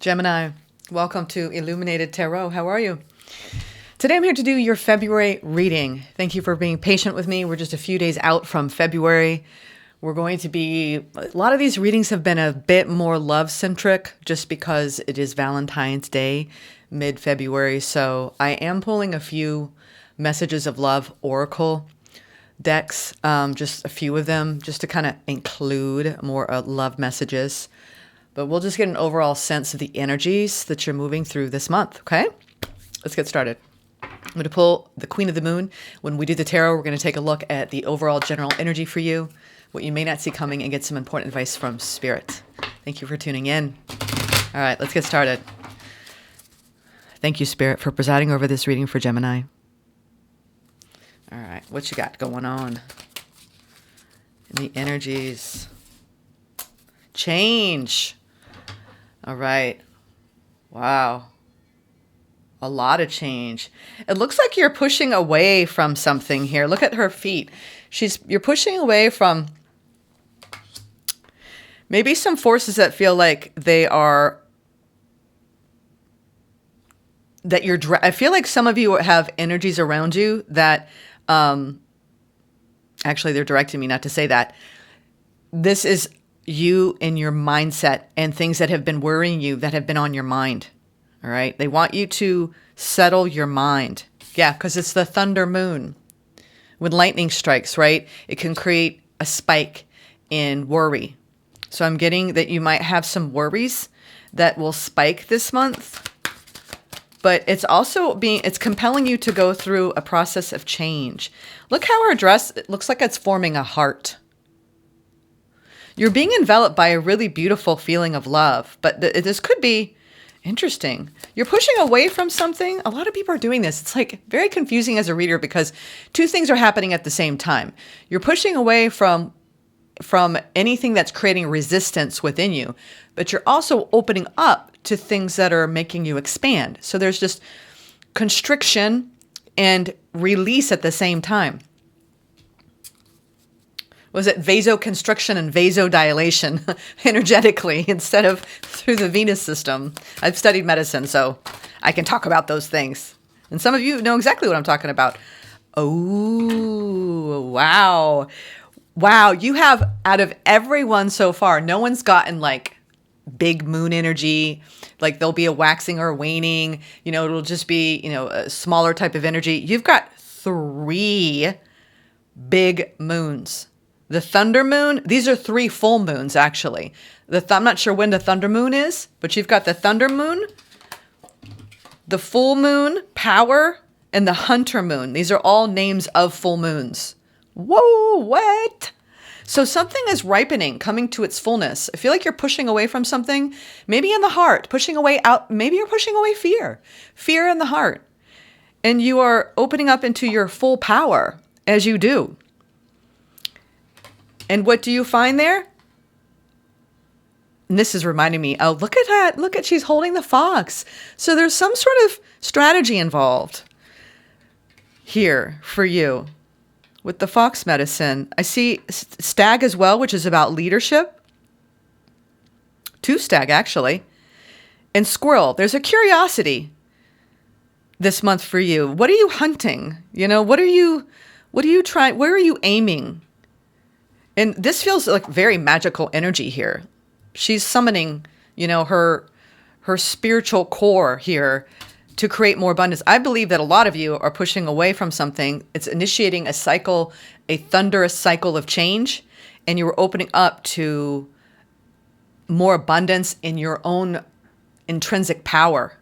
Gemini, welcome to Illuminated Tarot. How are you? Today I'm here to do your February reading. Thank you for being patient with me. We're just a few days out from February. We're going to be, a lot of these readings have been a bit more love-centric just because it is Valentine's Day, mid-February. So I am pulling a few messages of love oracle decks, just a few of them, just to kind of include more love messages. But we'll just get an overall sense of the energies that you're moving through this month, okay? Let's get started. I'm going to pull the Queen of the Moon. When we do the tarot, we're going to take a look at the overall general energy for you, what you may not see coming, and get some important advice from Spirit. Thank you for tuning in. All right, let's get started. Thank you, Spirit, for presiding over this reading for Gemini. All right, what you got going on in the energies? Change. All right. Wow. A lot of change. It looks like you're pushing away from something here. Look at her feet. You're pushing away from maybe some forces that feel like they are, that you're, I feel like some of you have energies around you that, actually they're directing me not to say that. This is you and your mindset and things that have been worrying you, that have been on your mind. All right. They want you to settle your mind. Yeah. Because it's the thunder moon. When lightning strikes, right, it can create a spike in worry. So I'm getting that you might have some worries that will spike this month, but it's also it's compelling you to go through a process of change. Look how her dress, it looks like it's forming a heart. You're being enveloped by a really beautiful feeling of love, but this could be interesting. You're pushing away from something. A lot of people are doing this. It's like very confusing as a reader because two things are happening at the same time. You're pushing away from anything that's creating resistance within you, but you're also opening up to things that are making you expand. So there's just constriction and release at the same time. Was it vasoconstriction and vasodilation energetically instead of through the venous system? I've studied medicine, so I can talk about those things. And some of you know exactly what I'm talking about. Oh, wow. Wow. You have, out of everyone so far, no one's gotten like big moon energy. Like there'll be a waxing or a waning. You know, it'll just be, a smaller type of energy. You've got 3 big moons. The thunder moon, these are 3 full moons, actually. I'm not sure when the thunder moon is, but you've got the thunder moon, the full moon, power, and the hunter moon. These are all names of full moons. Whoa, what? So something is ripening, coming to its fullness. I feel like you're pushing away from something, maybe in the heart, pushing away out. Maybe you're pushing away fear in the heart. And you are opening up into your full power as you do. And what do you find there? And this is reminding me, oh, look at that. Look at, she's holding the fox. So there's some sort of strategy involved here for you with the fox medicine. I see stag as well, which is about leadership. 2 stag, actually. And squirrel. There's a curiosity this month for you. What are you hunting? What are you trying? Where are you aiming? And this feels like very magical energy here. She's summoning, her spiritual core here to create more abundance. I believe that a lot of you are pushing away from something. It's initiating a cycle, a thunderous cycle of change, and you are opening up to more abundance in your own intrinsic power.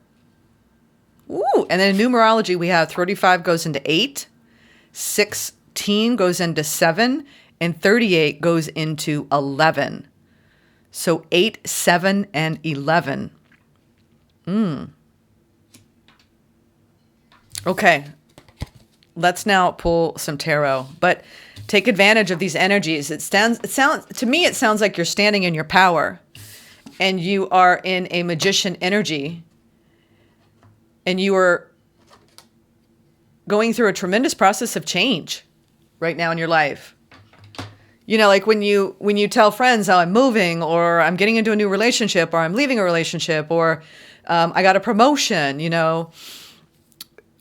Ooh, and then in numerology, we have 35 goes into 8, 16 goes into 7, and 38 goes into 11. So 8, 7, and 11. Okay. Let's now pull some tarot. But take advantage of these energies. To me, it sounds like you're standing in your power. And you are in a magician energy. And you are going through a tremendous process of change right now in your life. You know, like when you tell friends, oh, I'm moving, or I'm getting into a new relationship, or I'm leaving a relationship, or I got a promotion, you know,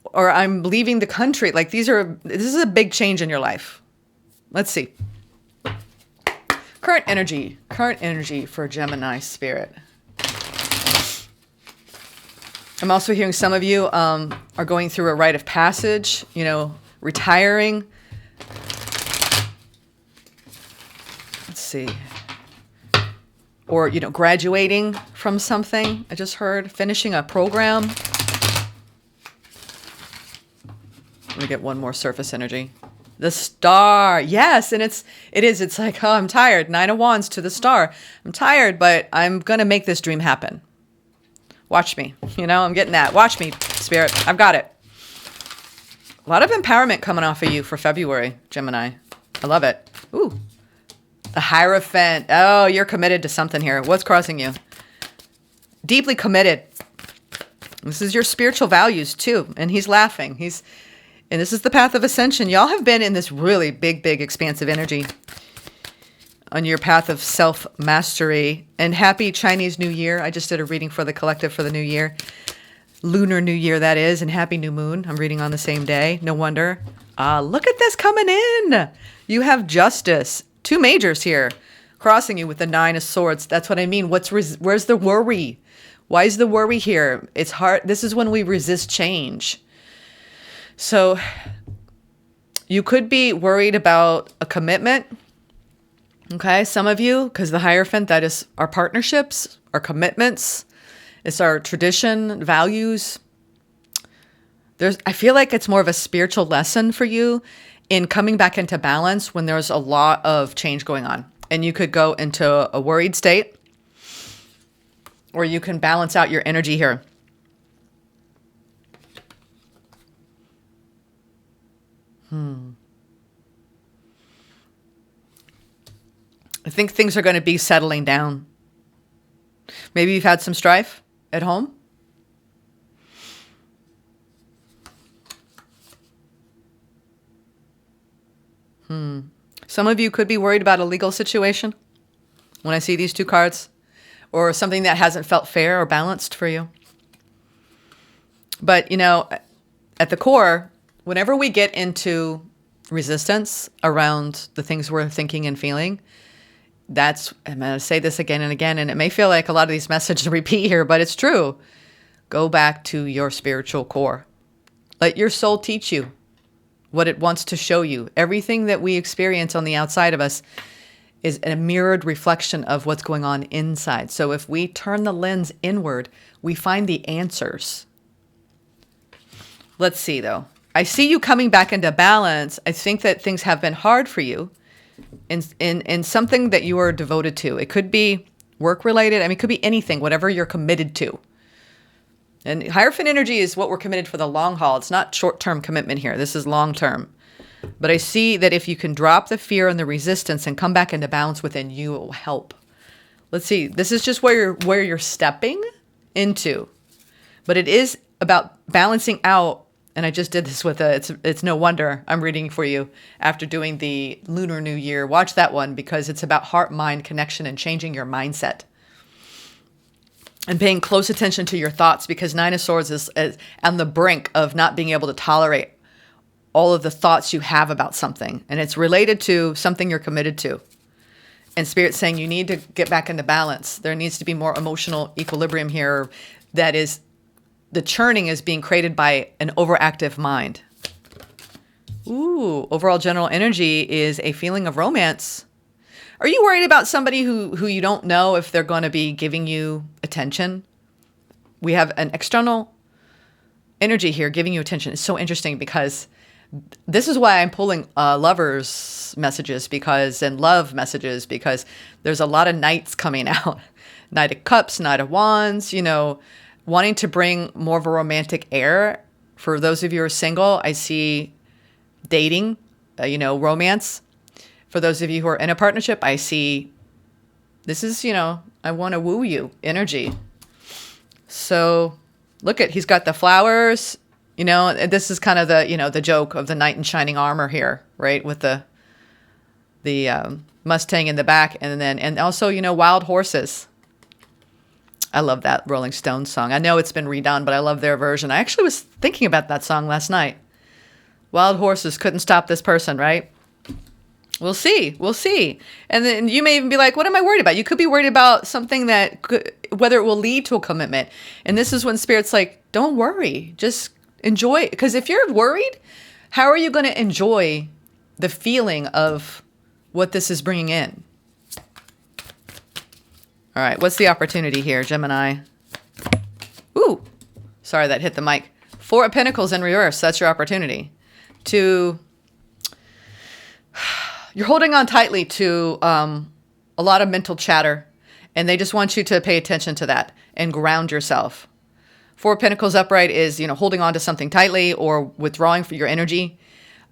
or I'm leaving the country. Like this is a big change in your life. Let's see. Current energy for Gemini spirit. I'm also hearing some of you are going through a rite of passage, you know, retiring. Let's see. Or, you know, graduating from something. I just heard finishing a program. Let me get one more surface energy. The star. Yes, and it's like, oh, I'm tired. 9 of Wands to the star. I'm tired, but I'm going to make this dream happen. Watch me. You know, I'm getting that. Watch me, Spirit. I've got it. A lot of empowerment coming off of you for February, Gemini. I love it. Ooh. The Hierophant. Oh, you're committed to something here. What's crossing you? Deeply committed. This is your spiritual values, too. And he's laughing. And this is the path of ascension. Y'all have been in this really big, expansive energy on your path of self-mastery. And happy Chinese New Year. I just did a reading for the collective for the new year. Lunar New Year, that is. And happy new moon. I'm reading on the same day. No wonder. Look at this coming in. You have justice. 2 majors here crossing you with the 9 of Swords. That's what I mean. Where's the worry? Why is the worry here? It's hard. This is when we resist change. So you could be worried about a commitment. Okay, some of you, because the Hierophant, that is our partnerships, our commitments. It's our tradition, values. I feel like it's more of a spiritual lesson for you in coming back into balance when there's a lot of change going on. And you could go into a worried state, or you can balance out your energy here. I think things are going to be settling down. Maybe you've had some strife at home. Some of you could be worried about a legal situation when I see these 2 cards, or something that hasn't felt fair or balanced for you. But, you know, at the core, whenever we get into resistance around the things we're thinking and feeling, I'm going to say this again and again, and it may feel like a lot of these messages repeat here, but it's true. Go back to your spiritual core. Let your soul teach you what it wants to show you. Everything that we experience on the outside of us is a mirrored reflection of what's going on inside. So if we turn the lens inward, we find the answers. Let's see, though. I see you coming back into balance. I think that things have been hard for you in something that you are devoted to. It could be work-related. I mean, it could be anything, whatever you're committed to. And Hierophant energy is what we're committed for the long haul. It's not short-term commitment here. This is long-term. But I see that if you can drop the fear and the resistance and come back into balance within you, it will help. Let's see. This is just where you're stepping into. But it is about balancing out. And I just did this with it's no wonder I'm reading for you after doing the Lunar New Year. Watch that one, because it's about heart-mind connection and changing your mindset. And paying close attention to your thoughts, because 9 of Swords is on the brink of not being able to tolerate all of the thoughts you have about something. And it's related to something you're committed to. And Spirit's saying you need to get back into balance. There needs to be more emotional equilibrium here. That is, the churning is being created by an overactive mind. Ooh, overall general energy is a feeling of romance. Are you worried about somebody who you don't know if they're going to be giving you attention? We have an external energy here giving you attention. It's so interesting, because this is why I'm pulling lovers messages and love messages, because there's a lot of knights coming out. Knight of Cups, Knight of Wands, you know, wanting to bring more of a romantic air. For those of you who are single, I see dating, romance. For those of you who are in a partnership, I see this is, I want to woo you energy. So look he's got the flowers, this is kind of the joke of the knight in shining armor here, right? With the Mustang in the back, and also, you know, wild horses. I love that Rolling Stones song. I know it's been redone, but I love their version. I actually was thinking about that song last night. Wild horses couldn't stop this person, right? We'll see. We'll see. And then you may even be like, what am I worried about? You could be worried about something that could, whether it will lead to a commitment. And this is when Spirit's like, don't worry. Just enjoy. Because if you're worried, how are you going to enjoy the feeling of what this is bringing in? All right. What's the opportunity here, Gemini? Ooh. Sorry, that hit the mic. 4 of Pentacles in reverse. That's your opportunity. You're holding on tightly to a lot of mental chatter, and they just want you to pay attention to that and ground yourself. 4 of Pentacles upright is, you know, holding on to something tightly or withdrawing for your energy,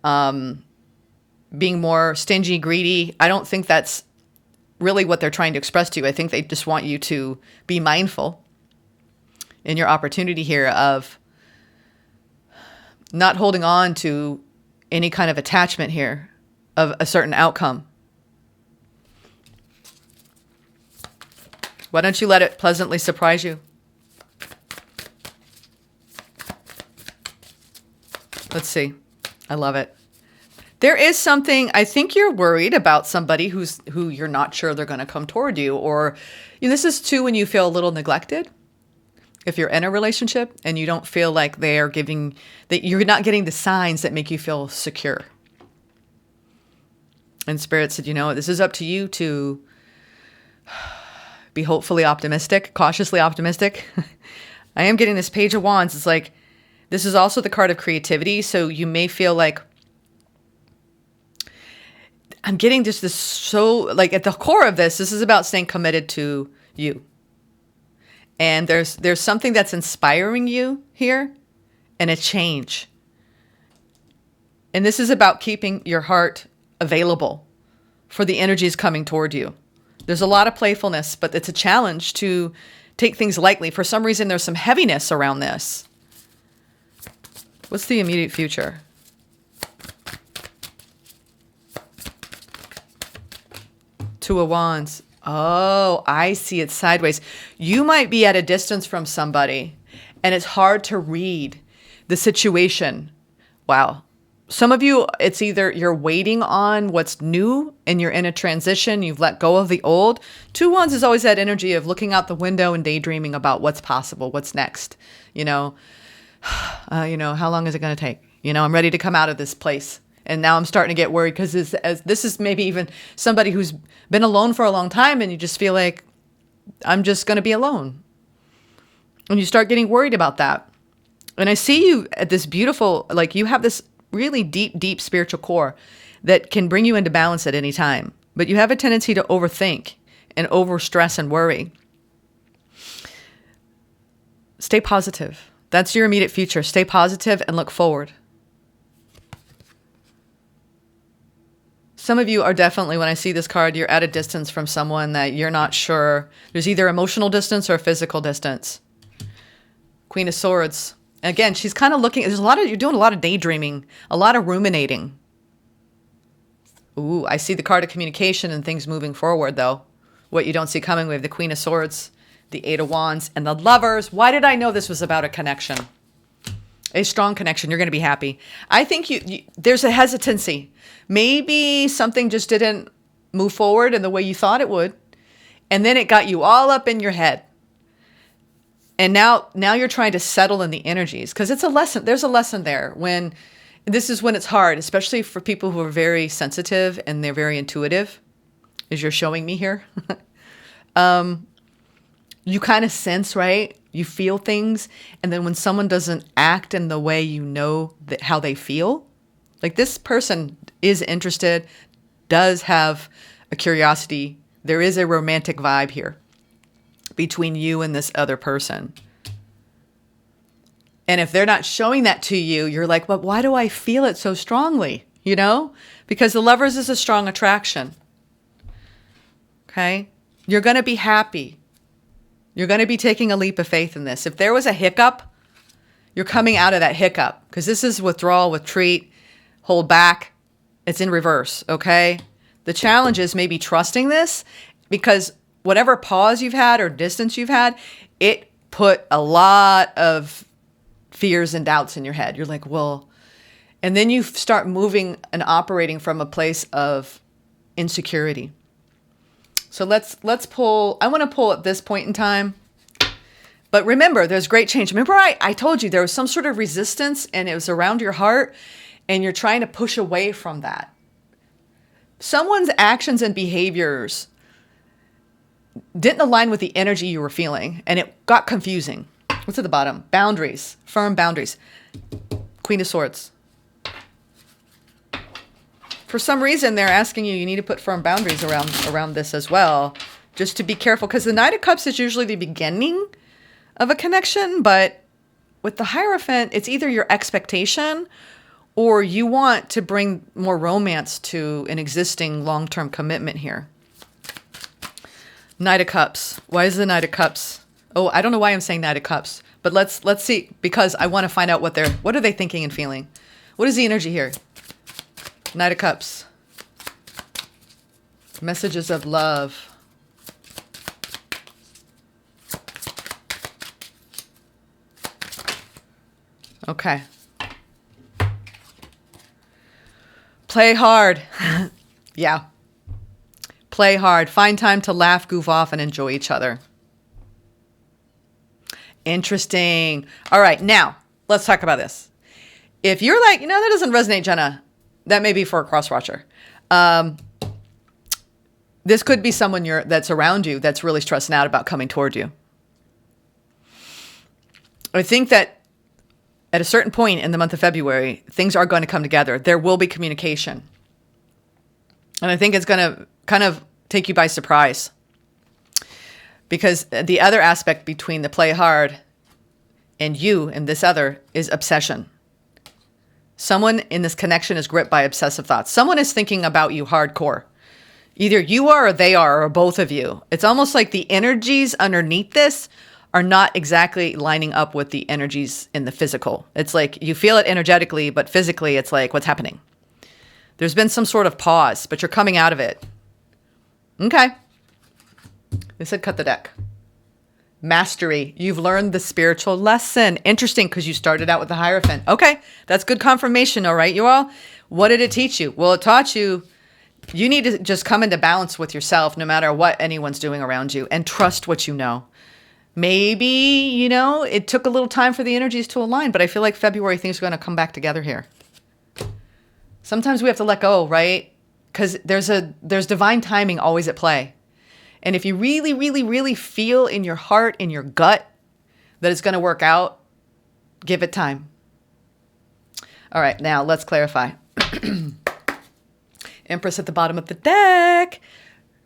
being more stingy, greedy. I don't think that's really what they're trying to express to you. I think they just want you to be mindful in your opportunity here of not holding on to any kind of attachment here of a certain outcome. Why don't you let it pleasantly surprise you? Let's see. I love it. There is something, I think you're worried about somebody who you're not sure they're going to come toward you, or you know, this is too when you feel a little neglected. If you're in a relationship and you don't feel like they're giving, that you're not getting the signs that make you feel secure. And Spirit said, you know, this is up to you to be hopefully optimistic, cautiously optimistic. I am getting this Page of Wands. It's like, this is also the card of creativity. So you may feel like, I'm getting just this, so like at the core of this is about staying committed to you. And there's something that's inspiring you here and a change. And this is about keeping your heart available for the energies coming toward you. There's a lot of playfulness, but it's a challenge to take things lightly. For some reason, there's some heaviness around this. What's the immediate future? Two of Wands. Oh, I see it sideways. You might be at a distance from somebody and it's hard to read the situation. Wow. Some of you, it's either you're waiting on what's new and you're in a transition, you've let go of the old. Two Wands is always that energy of looking out the window and daydreaming about what's possible, what's next. You know, how long is it going to take? You know, I'm ready to come out of this place. And now I'm starting to get worried because this is maybe even somebody who's been alone for a long time and you just feel like, I'm just going to be alone. And you start getting worried about that. And I see you at this beautiful, like you have this really deep, deep spiritual core that can bring you into balance at any time. But you have a tendency to overthink and overstress and worry. Stay positive. That's your immediate future. Stay positive and look forward. Some of you are definitely, when I see this card, you're at a distance from someone that you're not sure. There's either emotional distance or physical distance. Queen of Swords. Again, she's kind of looking, you're doing a lot of daydreaming, a lot of ruminating. Ooh, I see the card of communication and things moving forward, though. What you don't see coming, we have the Queen of Swords, the Eight of Wands, and the Lovers. Why did I know this was about a connection? A strong connection. You're going to be happy. I think there's a hesitancy. Maybe something just didn't move forward in the way you thought it would. And then it got you all up in your head. And now you're trying to settle in the energies because it's a lesson. There's a lesson there this is when it's hard, especially for people who are very sensitive and they're very intuitive, as you're showing me here. You kind of sense, right? You feel things. And then when someone doesn't act in the way you know how they feel, like this person is interested, does have a curiosity. There is a romantic vibe here between you and this other person. And if they're not showing that to you, you're like, but why do I feel it so strongly? You know, because the Lovers is a strong attraction. Okay. You're going to be happy. You're going to be taking a leap of faith in this. If there was a hiccup, you're coming out of that hiccup because this is withdrawal, retreat, hold back. It's in reverse. Okay. The challenge is maybe trusting this, because whatever pause you've had or distance you've had, it put a lot of fears and doubts in your head. You're like, well, and then you start moving and operating from a place of insecurity. So let's pull. I want to pull at this point in time. But remember, there's great change. Remember, I told you there was some sort of resistance and it was around your heart and you're trying to push away from that. Someone's actions and behaviors didn't align with the energy you were feeling and it got confusing. What's at the bottom? Boundaries, firm boundaries. Queen of Swords. For some reason, they're asking you need to put firm boundaries around this as well, just to be careful, because the Knight of Cups is usually the beginning of a connection, but with the Hierophant, it's either your expectation or you want to bring more romance to an existing long-term commitment here. Knight of Cups. Why is the Knight of Cups? Oh, I don't know why I'm saying Knight of Cups, but let's see, because I want to find out what are they thinking and feeling. What is the energy here? Knight of Cups. Messages of love. Okay. Play hard. Yeah. Play hard. Find time to laugh, goof off, and enjoy each other. Interesting. All right. Now, let's talk about this. If you're like, that doesn't resonate, Jenna, that may be for a cross-watcher. This could be someone that's around you that's really stressing out about coming toward you. I think that at a certain point in the month of February, things are going to come together. There will be communication. And I think it's going to kind of take you by surprise. Because the other aspect between the play hard and you and this other is obsession. Someone in this connection is gripped by obsessive thoughts. Someone is thinking about you hardcore. Either you are or they are, or both of you. It's almost like the energies underneath this are not exactly lining up with the energies in the physical. It's like you feel it energetically, but physically it's like, what's happening? There's been some sort of pause, but you're coming out of it. Okay. They said cut the deck. Mastery. You've learned the spiritual lesson. Interesting, because you started out with the Hierophant. Okay, that's good confirmation, all right, you all? What did it teach you? Well, it taught you need to just come into balance with yourself no matter what anyone's doing around you, and trust what you know. Maybe, it took a little time for the energies to align, but I feel like February things are going to come back together here. Sometimes we have to let go, right? Because there's divine timing always at play. And if you really, really, really feel in your heart, in your gut, that it's going to work out, give it time. All right, now let's clarify. Empress at the bottom of the deck.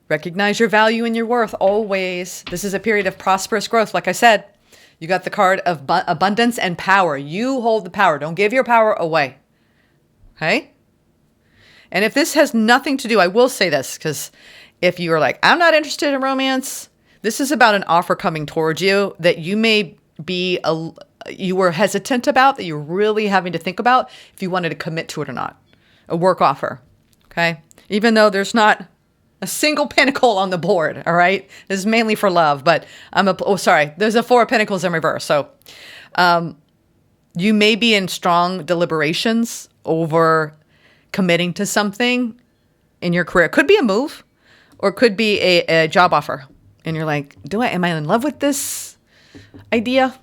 Recognize your value and your worth always. This is a period of prosperous growth. Like I said, you got the card of abundance and power. You hold the power. Don't give your power away. Okay? And if this has nothing to do, I will say this, because if you are like, I'm not interested in romance, this is about an offer coming towards you that you may be, you were hesitant about, that you're really having to think about if you wanted to commit to it or not. A work offer. Okay? Even though there's not a single pentacle on the board, all right? This is mainly for love, but there's a 4 of Pentacles in reverse. So you may be in strong deliberations over committing to something in your career. It could be a move, or it could be a job offer. And you're like, am I in love with this idea?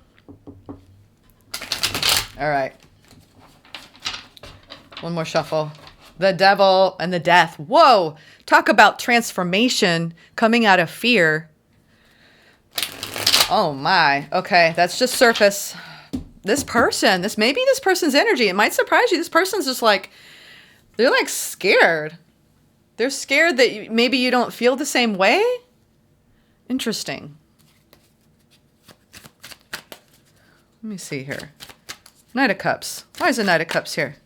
All right. One more shuffle. The Devil and the Death. Whoa. Talk about transformation coming out of fear. Oh my. Okay. That's just surface. This person's energy. It might surprise you. This person's just like, they're like scared. They're scared that maybe you don't feel the same way. Interesting. Let me see here. Knight of Cups. Why is the Knight of Cups here?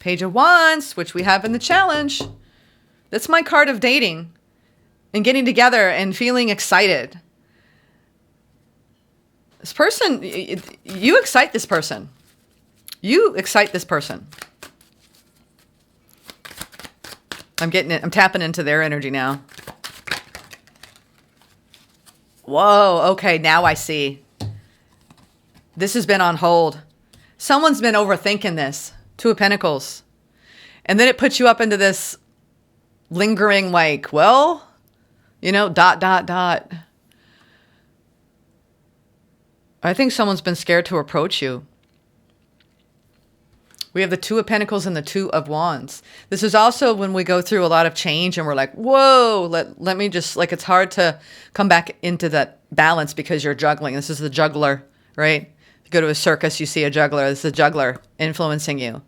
Page of Wands, which we have in the challenge. That's my card of dating and getting together and feeling excited. This person, you excite this person. You excite this person. I'm getting it. I'm tapping into their energy now. Whoa. Okay. Now I see. This has been on hold. Someone's been overthinking this. Two of Pentacles. And then it puts you up into this lingering, like, well, you know, ... I think someone's been scared to approach you. We have the Two of Pentacles and the Two of Wands. This is also when we go through a lot of change and we're like, whoa, let me just, like, it's hard to come back into that balance because you're juggling. This is the juggler, right? You go to a circus, you see a juggler. This is a juggler influencing you.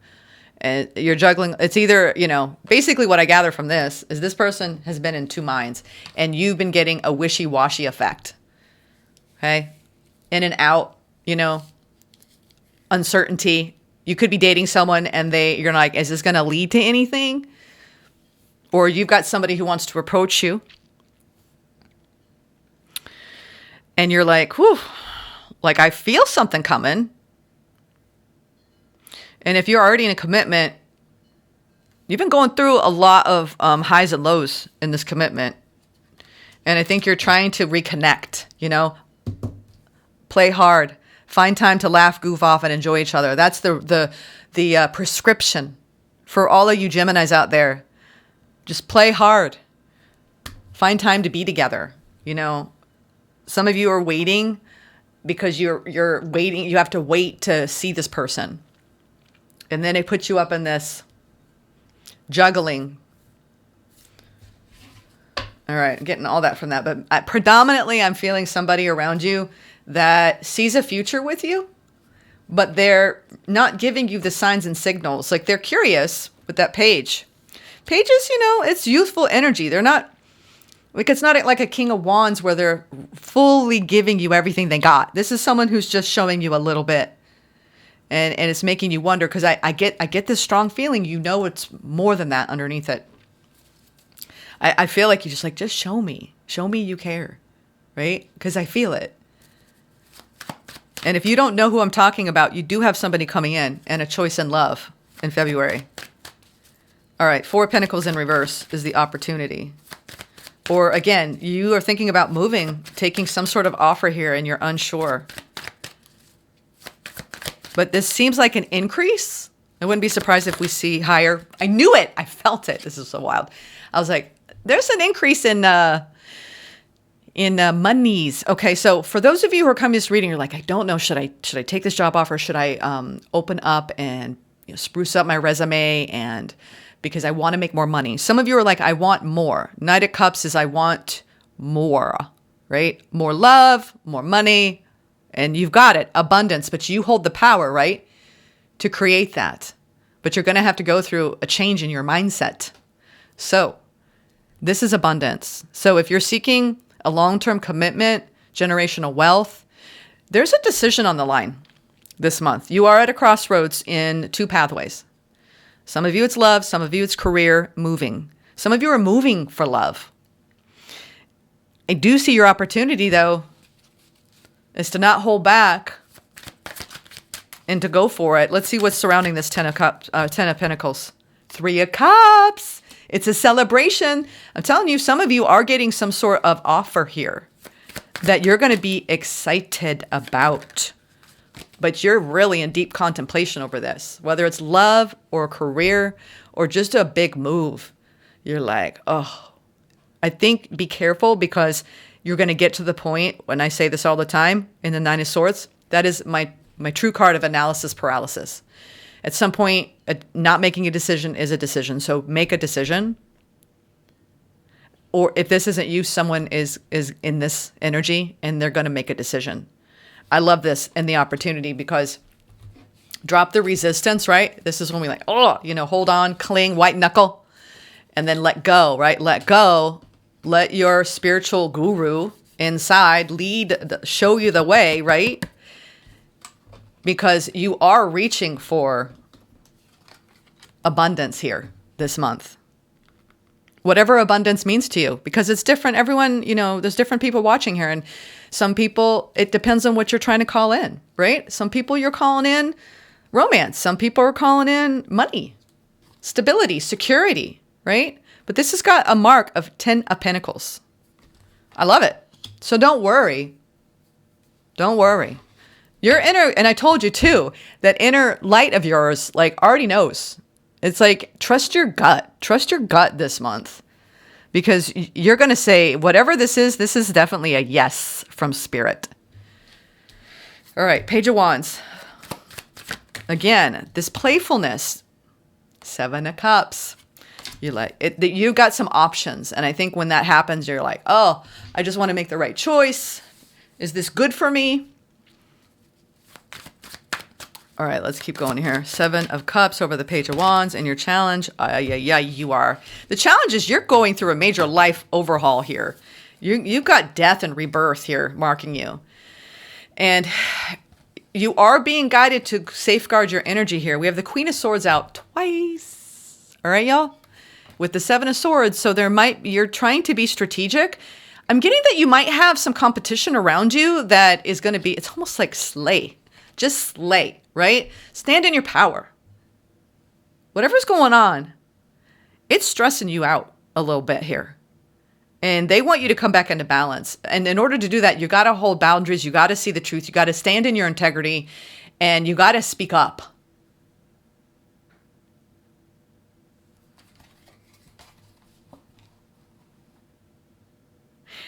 And you're juggling. It's either, you know, basically what I gather from this is this person has been in two minds and you've been getting a wishy-washy effect. Okay? In and out, you know, uncertainty. You could be dating someone and you're like, is this going to lead to anything? Or you've got somebody who wants to approach you and you're like, whew, like I feel something coming. And if you're already in a commitment, you've been going through a lot of highs and lows in this commitment. And I think you're trying to reconnect, you know, play hard, find time to laugh, goof off, and enjoy each other. That's the prescription for all of you Geminis out there. Just play hard. Find time to be together. You know, some of you are waiting because you're waiting. You have to wait to see this person. And then it puts you up in this juggling. All right, I'm getting all that from that. But predominantly, I'm feeling somebody around you that sees a future with you, but they're not giving you the signs and signals. Like they're curious with that page. Pages, you know, it's youthful energy. They're not, like it's not like a King of Wands where they're fully giving you everything they got. This is someone who's just showing you a little bit. And it's making you wonder because I get this strong feeling, you know, it's more than that underneath it. I feel like you just show me you care, right? Because I feel it. And if you don't know who I'm talking about, you do have somebody coming in and a choice in love in February. All right, Four of Pentacles in reverse is the opportunity. Or again, you are thinking about moving, taking some sort of offer here and you're unsure. But this seems like an increase. I wouldn't be surprised if we see higher. I knew it. I felt it. This is so wild. I was like, there's an increase in monies. Okay, so for those of you who are coming to this reading, you're like, I don't know, should I take this job offer? Should I open up and spruce up my resume and because I want to make more money? Some of you are like, I want more. Knight of Cups is I want more, right? More love, more money, and you've got it, abundance, but you hold the power, right, to create that. But you're going to have to go through a change in your mindset. So this is abundance. So if you're seeking a long-term commitment, generational wealth, there's a decision on the line this month. You are at a crossroads in two pathways. Some of you it's love, some of you it's career, moving. Some of you are moving for love. I do see your opportunity, though, is to not hold back and to go for it. Let's see what's surrounding this Ten of Pentacles. Three of Cups. It's a celebration. I'm telling you, some of you are getting some sort of offer here that you're going to be excited about. But you're really in deep contemplation over this. Whether it's love or career or just a big move. You're like, oh, I think be careful because you're going to get to the point, when I say this all the time, in the Nine of Swords, that is my true card of analysis paralysis. At some point, not making a decision is a decision. So make a decision. Or if this isn't you, someone is in this energy and they're going to make a decision. I love this and the opportunity because drop the resistance, right? This is when we hold on, cling, white knuckle, and then let go, right? Let go. Let your spiritual guru inside show you the way, right? Because you are reaching for abundance here this month. Whatever abundance means to you, because it's different. Everyone, there's different people watching here. And some people, it depends on what you're trying to call in, right? Some people you're calling in romance. Some people are calling in money, stability, security, right? But this has got a mark of 10 of Pentacles. I love it. So don't worry. Don't worry. Your inner, and I told you too, that inner light of yours, like, already knows. It's like, trust your gut. Trust your gut this month. Because you're going to say, whatever this is definitely a yes from spirit. All right, Page of Wands. Again, this playfulness. 7 of Cups. You like it. You got some options. And I think when that happens, you're like, oh, I just want to make the right choice. Is this good for me? All right, let's keep going here. 7 of Cups over the Page of Wands and your challenge. Yeah, you are. The challenge is you're going through a major life overhaul here. You've got death and rebirth here marking you. And you are being guided to safeguard your energy here. We have the Queen of Swords out twice. All right, y'all? With the 7 of Swords. So you're trying to be strategic. I'm getting that you might have some competition around you that is going to be, it's almost like slay. Just slay, right? Stand in your power. Whatever's going on, it's stressing you out a little bit here. And they want you to come back into balance. And in order to do that, you got to hold boundaries. You got to see the truth. You got to stand in your integrity. And you got to speak up.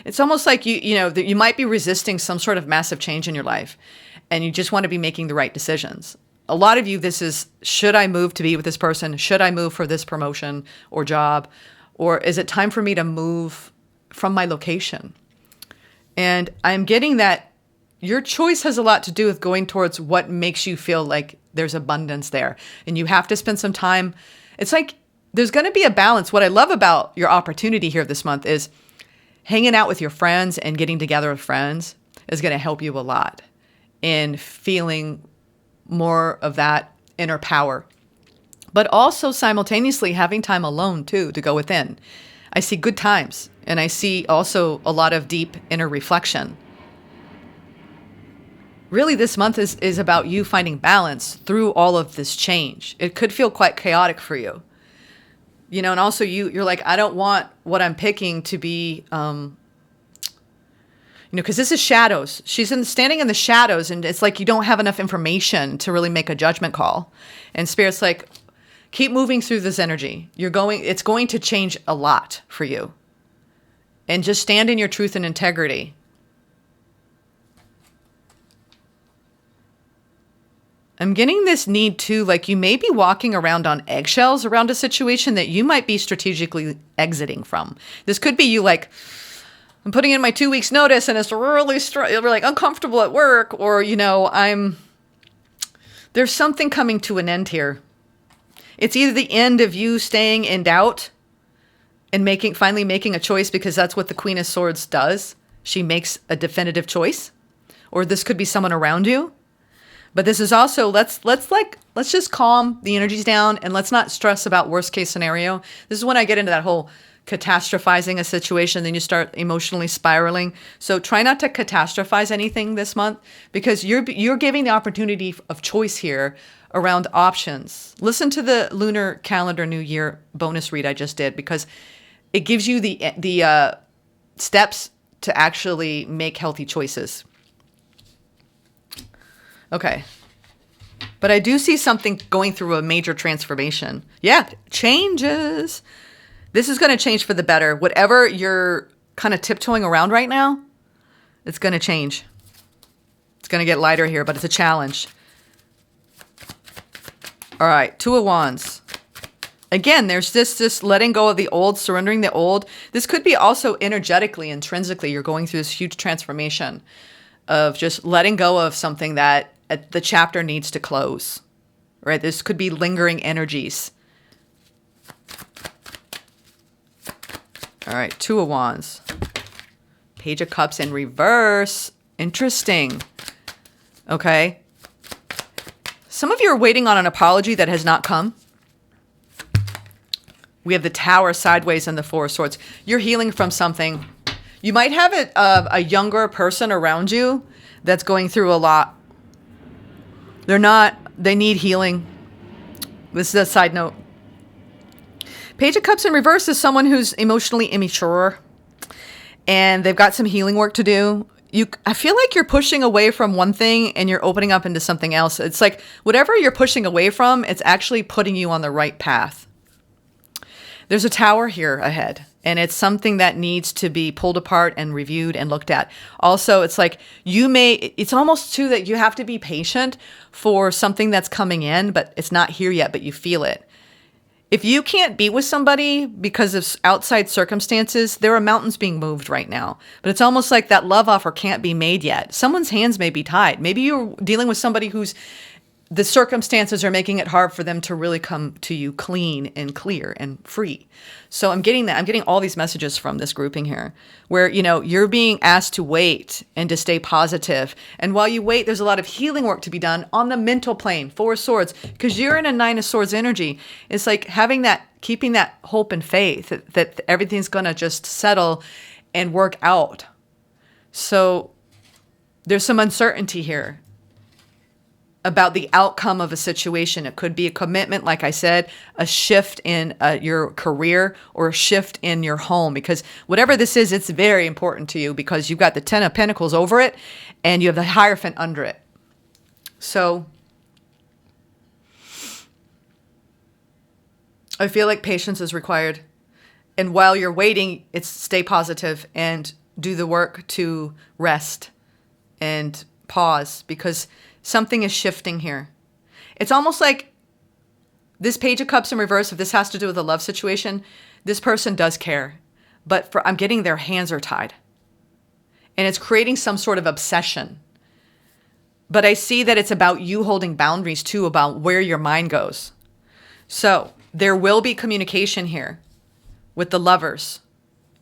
It's almost like you might be resisting some sort of massive change in your life. And you just want to be making the right decisions. A lot of you, this is, should I move to be with this person? Should I move for this promotion or job? Or is it time for me to move from my location? And I'm getting that your choice has a lot to do with going towards what makes you feel like there's abundance there. And you have to spend some time. It's like there's going to be a balance. What I love about your opportunity here this month is hanging out with your friends and getting together with friends is going to help you a lot in feeling more of that inner power. But also simultaneously having time alone too to go within. I see good times, and I see also a lot of deep inner reflection. Really, this month is about you finding balance through all of this change. It could feel quite chaotic for you. And also you're like, I don't want what I'm picking to be, because this is shadows. She's standing in the shadows, and it's like you don't have enough information to really make a judgment call. And Spirit's like, keep moving through this energy. It's going to change a lot for you. And just stand in your truth and integrity. I'm getting this need too, like you may be walking around on eggshells around a situation that you might be strategically exiting from. This could be you like, I'm putting in my 2 weeks notice and it's really like uncomfortable at work, or, there's something coming to an end here. It's either the end of you staying in doubt and finally making a choice, because that's what the Queen of Swords does. She makes a definitive choice, or this could be someone around you. But this is also, let's just calm the energies down and let's not stress about worst case scenario. This is when I get into that whole catastrophizing a situation, then you start emotionally spiraling. So try not to catastrophize anything this month, because you're giving the opportunity of choice here around options. Listen to the lunar calendar New Year bonus read I just did, because it gives you the steps to actually make healthy choices. Okay. But I do see something going through a major transformation. Yeah, changes. This is going to change for the better. Whatever you're kind of tiptoeing around right now, it's going to change. It's going to get lighter here, but it's a challenge. All right, 2 of Wands. Again, there's this letting go of the old, surrendering the old. This could be also energetically, intrinsically, you're going through this huge transformation of just letting go of something that the chapter needs to close, right? This could be lingering energies. All right, 2 of Wands. Page of Cups in reverse. Interesting. Okay. Some of you are waiting on an apology that has not come. We have the Tower sideways and the 4 of Swords. You're healing from something. You might have a younger person around you that's going through a lot. They need healing. This is a side note. Page of Cups in reverse is someone who's emotionally immature and they've got some healing work to do. I feel like you're pushing away from one thing and you're opening up into something else. It's like whatever you're pushing away from, it's actually putting you on the right path. There's a tower here ahead, and it's something that needs to be pulled apart and reviewed and looked at. Also, it's like it's almost too that you have to be patient for something that's coming in, but it's not here yet, but you feel it. If you can't be with somebody because of outside circumstances, there are mountains being moved right now. But it's almost like that love offer can't be made yet. Someone's hands may be tied. Maybe you're dealing with somebody the circumstances are making it hard for them to really come to you clean and clear and free. So I'm getting that. I'm getting all these messages from this grouping here where, you're being asked to wait and to stay positive. And while you wait, there's a lot of healing work to be done on the mental plane, Four of Swords, because you're in a Nine of Swords energy. It's like keeping that hope and faith that everything's going to just settle and work out. So there's some uncertainty here about the outcome of a situation. It could be a commitment, like I said, a shift in your career or a shift in your home, because whatever this is, it's very important to you because you've got the Ten of Pentacles over it and you have the Hierophant under it. So I feel like patience is required. And while you're waiting, it's stay positive and do the work to rest and pause, because something is shifting here. It's almost like this Page of Cups in reverse, if this has to do with a love situation, this person does care. But I'm getting their hands are tied. And it's creating some sort of obsession. But I see that it's about you holding boundaries too, about where your mind goes. So there will be communication here with the lovers.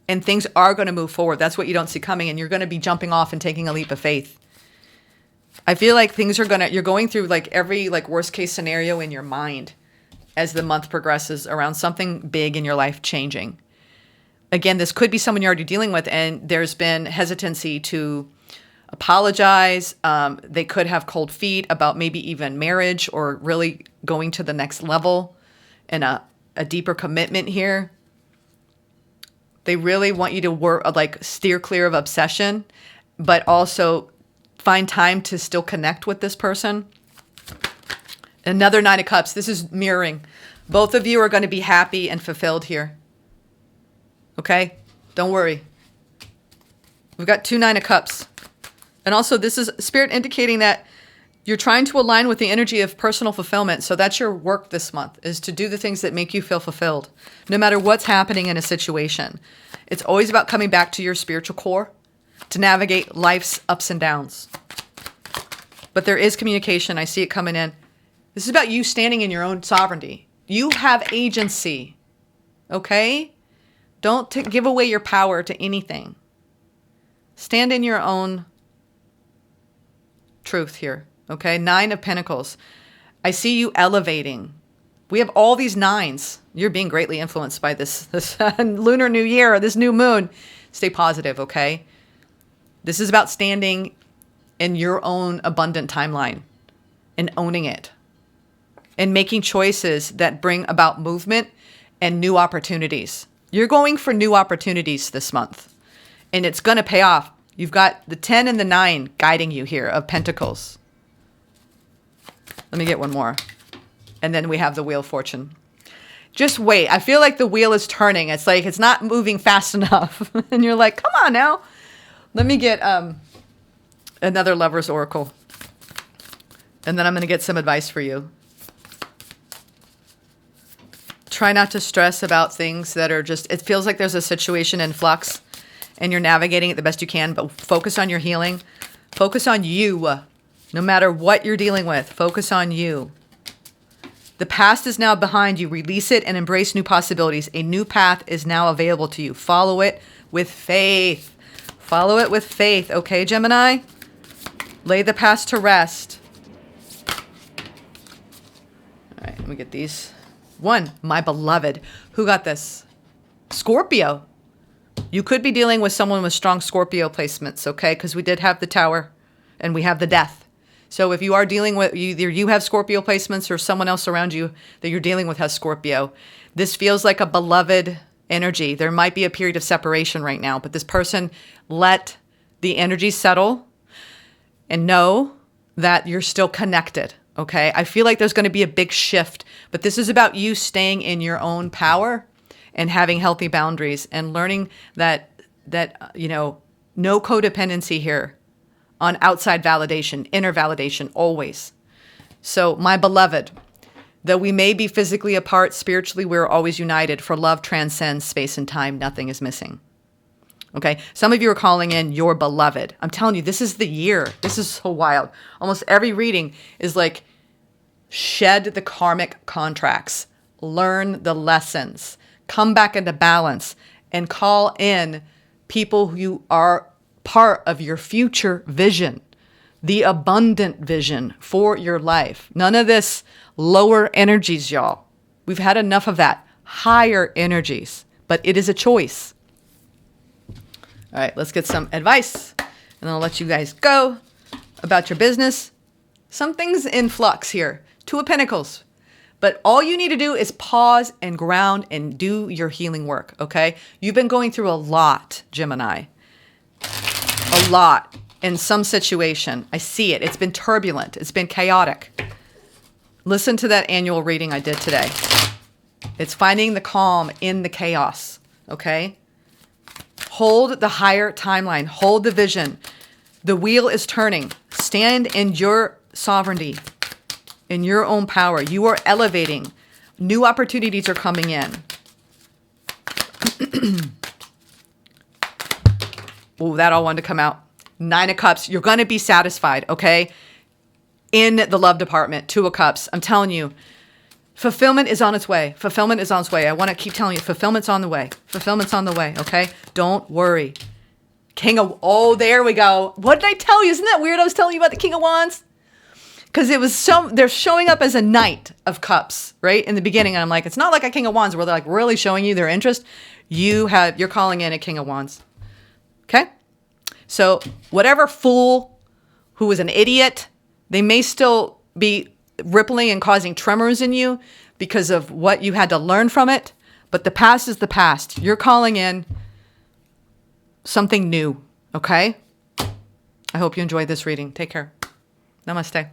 And things are going to move forward. That's what you don't see coming. And you're going to be jumping off and taking a leap of faith. I feel like you're going through like every worst case scenario in your mind as the month progresses around something big in your life changing. Again, this could be someone you're already dealing with and there's been hesitancy to apologize. They could have cold feet about maybe even marriage or really going to the next level and a deeper commitment here. They really want you to steer clear of obsession, but also find time to still connect with this person. Another Nine of Cups. This is mirroring. Both of you are going to be happy and fulfilled here. Okay? Don't worry. We've got two Nine of Cups. And also this is Spirit indicating that you're trying to align with the energy of personal fulfillment. So that's your work this month, is to do the things that make you feel fulfilled, no matter what's happening in a situation. It's always about coming back to your spiritual core to navigate life's ups and downs. But there is communication. I see it coming in. This is about you standing in your own sovereignty. You have agency. Okay? Don't give away your power to anything. Stand in your own truth here. Okay? Nine of Pentacles. I see you elevating. We have all these nines. You're being greatly influenced by this Lunar New Year, this new moon. Stay positive, okay? This is about standing in your own abundant timeline and owning it and making choices that bring about movement and new opportunities. You're going for new opportunities this month, and it's going to pay off. You've got the 10 and the 9 guiding you here of Pentacles. Let me get one more. And then we have the Wheel of Fortune. Just wait. I feel like the wheel is turning. It's like it's not moving fast enough. And you're like, come on now. Let me get another Lover's Oracle. And then I'm going to get some advice for you. Try not to stress about things that are just, it feels like there's a situation in flux and you're navigating it the best you can, but focus on your healing. Focus on you. No matter what you're dealing with, focus on you. The past is now behind you. Release it and embrace new possibilities. A new path is now available to you. Follow it with faith. Follow it with faith. Okay, Gemini? Lay the past to rest. All right, let me get these. One, my beloved. Who got this? Scorpio. You could be dealing with someone with strong Scorpio placements, okay? Because we did have the Tower and we have the Death. So if you are dealing with, either you have Scorpio placements or someone else around you that you're dealing with has Scorpio, this feels like a beloved energy. There might be a period of separation right now, but this person, let the energy settle and know that you're still connected. Okay. I feel like there's going to be a big shift, but this is about you staying in your own power and having healthy boundaries and learning that, no codependency here on outside validation, inner validation, always. So my beloved, though we may be physically apart, spiritually, we're always united. For love transcends space and time. Nothing is missing. Okay. Some of you are calling in your beloved. I'm telling you, this is the year. This is so wild. Almost every reading is like, shed the karmic contracts, learn the lessons, come back into balance, and call in people who are part of your future vision, the abundant vision for your life. None of this lower energies, y'all. We've had enough of that. Higher energies, but it is a choice. All right, let's get some advice, and I'll let you guys go about your business. Something's in flux here. Two of Pentacles. But all you need to do is pause and ground and do your healing work, okay? You've been going through a lot, Gemini. A lot in some situation. I see it. It's been turbulent. It's been chaotic. Listen to that annual reading I did today. It's finding the calm in the chaos, okay? Hold the higher timeline. Hold the vision. The wheel is turning. Stand in your sovereignty, in your own power. You are elevating. New opportunities are coming in. Oh, that all wanted to come out. 9 of Cups. You're going to be satisfied, okay? In the love department. 2 of Cups. I'm telling you, fulfillment is on its way. Fulfillment is on its way. I want to keep telling you, fulfillment's on the way. Fulfillment's on the way, okay? Don't worry. Oh, there we go. What did I tell you? Isn't that weird? I was telling you about the King of Wands. Because they're showing up as a Knight of Cups, right? In the beginning. And I'm like, it's not like a King of Wands where they're like really showing you their interest. You're calling in a King of Wands. Okay? So whatever fool who was an idiot, they may still be rippling and causing tremors in you because of what you had to learn from it. But the past is the past. You're calling in something new. Okay? I hope you enjoyed this reading. Take care. Namaste.